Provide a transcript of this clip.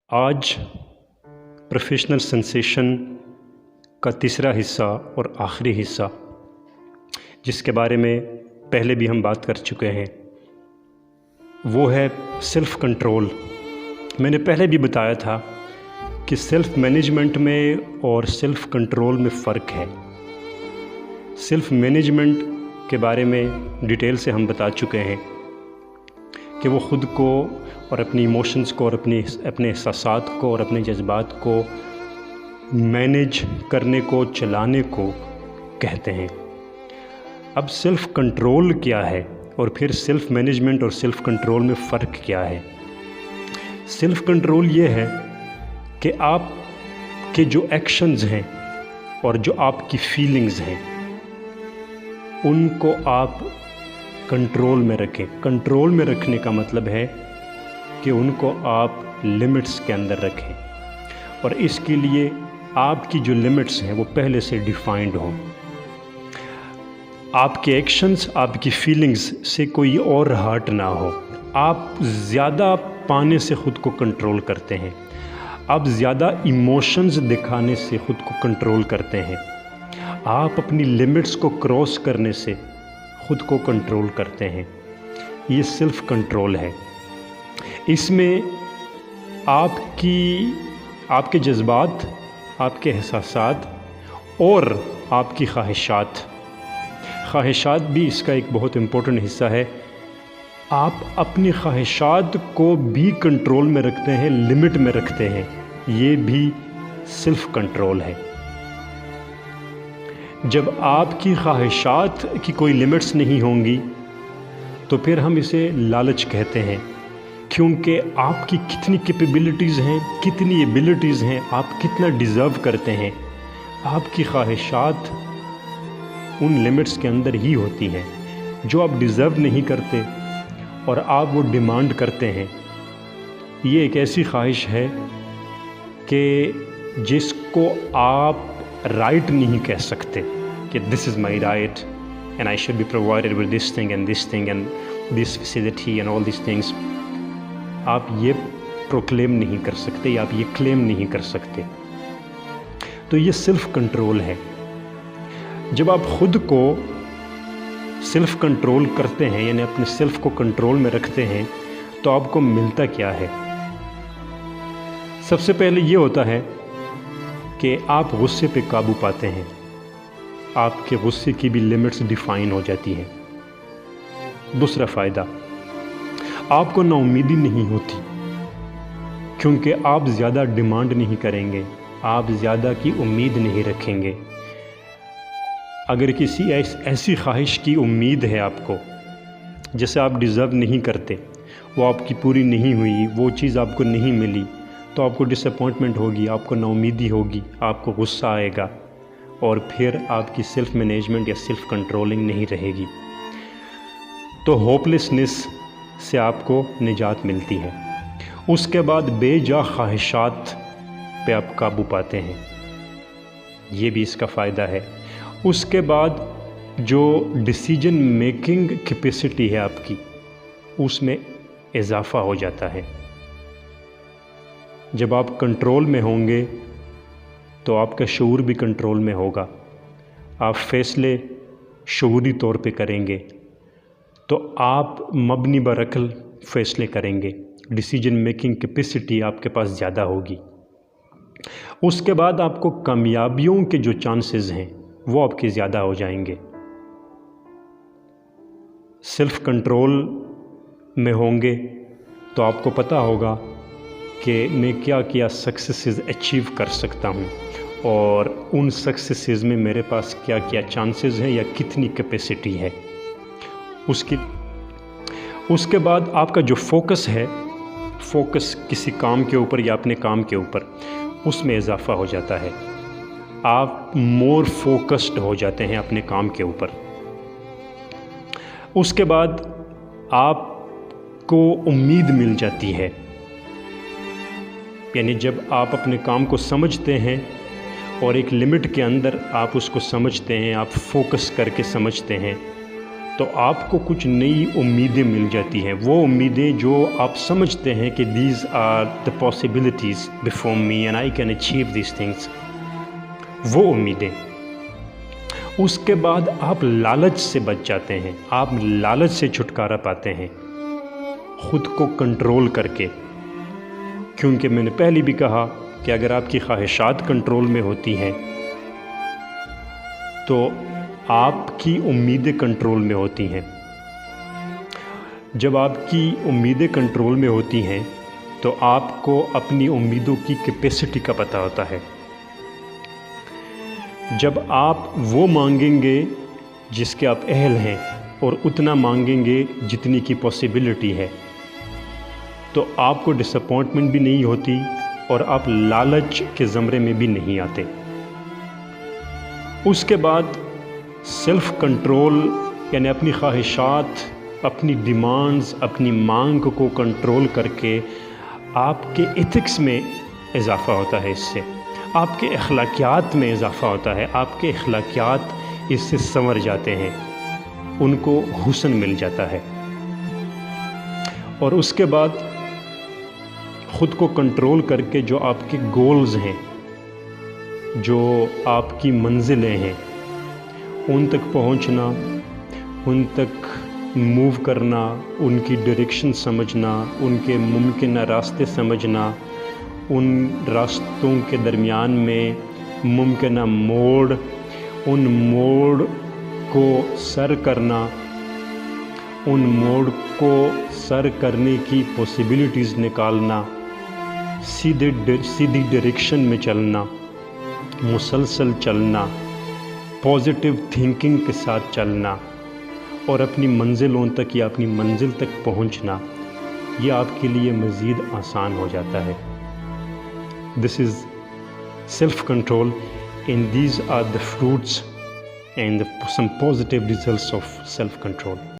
आज professional sensation का तीसरा हिस्सा और आखिरी हिस्सा, जिसके बारे में पहले भी हम बात कर चुके हैं, वो है सेल्फ़ कंट्रोल। मैंने पहले भी बताया था कि सेल्फ़ मैनेजमेंट में और सेल्फ़ कंट्रोल में फ़र्क है। सेल्फ़ मैनेजमेंट के बारे में डिटेल से हम बता चुके हैं कि वो ख़ुद को और अपनी इमोशंस को और अपने एहसासात को और अपने जज्बात को मैनेज करने को, चलाने को कहते हैं। अब सेल्फ़ कंट्रोल क्या है और फिर सेल्फ़ मैनेजमेंट और सेल्फ़ कंट्रोल में फ़र्क क्या है? सेल्फ़ कंट्रोल ये है कि आप के जो एक्शंस हैं और जो आपकी फीलिंग्स हैं उनको आप कंट्रोल में रखें। कंट्रोल में रखने का मतलब है कि उनको आप लिमिट्स के अंदर रखें, और इसके लिए आपकी जो लिमिट्स हैं वो पहले से डिफाइंड हों। आपके एक्शंस, आपकी फीलिंग्स से कोई और हर्ट ना हो। आप ज़्यादा पाने से ख़ुद को कंट्रोल करते हैं, आप ज़्यादा इमोशंस दिखाने से ख़ुद को कंट्रोल करते हैं, आप अपनी लिमिट्स को क्रॉस करने से ख़ुद को कंट्रोल करते हैं। ये सेल्फ़ कंट्रोल है। इसमें आपके जज्बात, आपके एहसासात और आपकी ख्वाहिशात भी इसका एक बहुत इम्पोर्टेंट हिस्सा है। आप अपनी ख्वाहिशात को भी कंट्रोल में रखते हैं, लिमिट में रखते हैं। ये भी सेल्फ़ कंट्रोल है। जब आपकी ख्वाहिशात की कोई लिमिट्स नहीं होंगी तो फिर हम इसे लालच कहते हैं, क्योंकि आपकी कितनी कैपेबिलिटीज़ हैं, कितनी एबिलिटीज़ हैं, आप कितना डिज़र्व करते हैं, आपकी ख्वाहिशात उन लिमिट्स के अंदर ही होती हैं। जो आप डिज़र्व नहीं करते और आप वो डिमांड करते हैं, ये एक ऐसी ख्वाहिश है कि जिसको आप राइट नहीं कह सकते कि this is my right and I should be provided with this thing and this facility and all this things. आप ये प्रोक्लेम नहीं कर सकते या आप ये क्लेम नहीं कर सकते। तो ये सेल्फ़ कंट्रोल है। जब आप ख़ुद को सेल्फ़ कंट्रोल करते हैं, यानी अपने सेल्फ़ को कंट्रोल में रखते हैं, तो आपको मिलता क्या है? सबसे पहले ये होता है कि आप गुस्से पे काबू पाते हैं। आपके गुस्से की भी लिमिट्स डिफ़ाइन हो जाती हैं। दूसरा फ़ायदा, आपको नाउम्मीदी नहीं होती, क्योंकि आप ज़्यादा डिमांड नहीं करेंगे, आप ज़्यादा की उम्मीद नहीं रखेंगे। अगर किसी ऐसी ख्वाहिश की उम्मीद है आपको जैसे आप डिज़र्व नहीं करते, वो आपकी पूरी नहीं हुई, वो चीज़ आपको नहीं मिली, तो आपको डिसअपॉइंटमेंट होगी, आपको नाउम्मीदी होगी, आपको गुस्सा आएगा, और फिर आपकी सेल्फ़ मैनेजमेंट या सेल्फ़ कंट्रोलिंग नहीं रहेगी। तो होपलेसनेस से आपको निजात मिलती है। उसके बाद बेजा ख्वाहिशात पे आप काबू पाते हैं, ये भी इसका फ़ायदा है। उसके बाद जो डिसीजन मेकिंग कैपेसिटी है आपकी, उसमें इजाफ़ा हो जाता है। जब आप कंट्रोल में होंगे तो आपका शऊर भी कंट्रोल में होगा। आप फ़ैसले शऊरी तौर पे करेंगे, तो आप मबनी बरअक़ल फ़ैसले करेंगे। डिसीजन मेकिंग कैपेसिटी आपके पास ज़्यादा होगी। उसके बाद आपको कामयाबियों के जो चांसेस हैं वो आपके ज़्यादा हो जाएंगे। सेल्फ़ कंट्रोल में होंगे तो आपको पता होगा कि मैं क्या सक्सेसेस अचीव कर सकता हूँ, और उन सक्सेसेस में मेरे पास क्या चांसेस हैं या कितनी कैपेसिटी है। उसके बाद आपका जो फोकस है, फोकस किसी काम के ऊपर या अपने काम के ऊपर, उसमें इजाफ़ा हो जाता है। आप मोर फोकस्ड हो जाते हैं अपने काम के ऊपर। उसके बाद आपको उम्मीद मिल जाती है, यानी जब आप अपने काम को समझते हैं और एक लिमिट के अंदर आप उसको समझते हैं, आप फोकस करके समझते हैं, تو آپ کو کچھ نئی امیدیں مل جاتی ہیں. وہ امیدیں جو آپ سمجھتے ہیں کہ these are the possibilities before me and I can achieve these things, وہ امیدیں. اس کے بعد آپ لالچ سے بچ جاتے ہیں، آپ لالچ سے چھٹکارا پاتے ہیں خود کو کنٹرول کر کے. کیونکہ میں نے پہلے بھی کہا کہ اگر آپ کی خواہشات کنٹرول میں ہوتی ہیں تو آپ کی امیدیں کنٹرول میں ہوتی ہیں. جب آپ کی امیدیں کنٹرول میں ہوتی ہیں تو آپ کو اپنی امیدوں کی کیپیسٹی کا پتہ ہوتا ہے. جب آپ وہ مانگیں گے جس کے آپ اہل ہیں اور اتنا مانگیں گے جتنی کی پاسبلٹی ہے تو آپ کو ڈس اپوائنٹمنٹ بھی نہیں ہوتی اور آپ لالچ کے زمرے میں بھی نہیں آتے. اس کے بعد سیلف کنٹرول یعنی اپنی خواہشات، اپنی ڈیمانڈز، اپنی مانگ کو کنٹرول کر کے آپ کے ایتھکس میں اضافہ ہوتا ہے. اس سے آپ کے اخلاقیات میں اضافہ ہوتا ہے. آپ کے اخلاقیات اس سے سنور جاتے ہیں، ان کو حسن مل جاتا ہے. اور اس کے بعد خود کو کنٹرول کر کے جو آپ کے گولز ہیں، جو آپ کی منزلیں ہیں، ان تک پہنچنا، ان تک موو کرنا، ان کی ڈائریکشن سمجھنا، ان کے ممکنہ راستے سمجھنا، ان راستوں کے درمیان میں ممکنہ موڑ، ان موڑ کو سر کرنا، ان موڑ کو سر کرنے کی پاسبلٹیز نکالنا، سیدھی ڈائریکشن میں چلنا، مسلسل چلنا، پازیٹیو تھنکنگ کے ساتھ چلنا اور اپنی منزلوں تک یا اپنی منزل تک پہنچنا، یہ آپ کے لیے مزید آسان ہو جاتا ہے. This is self-control, and these are the fruits and some positive results of self-control.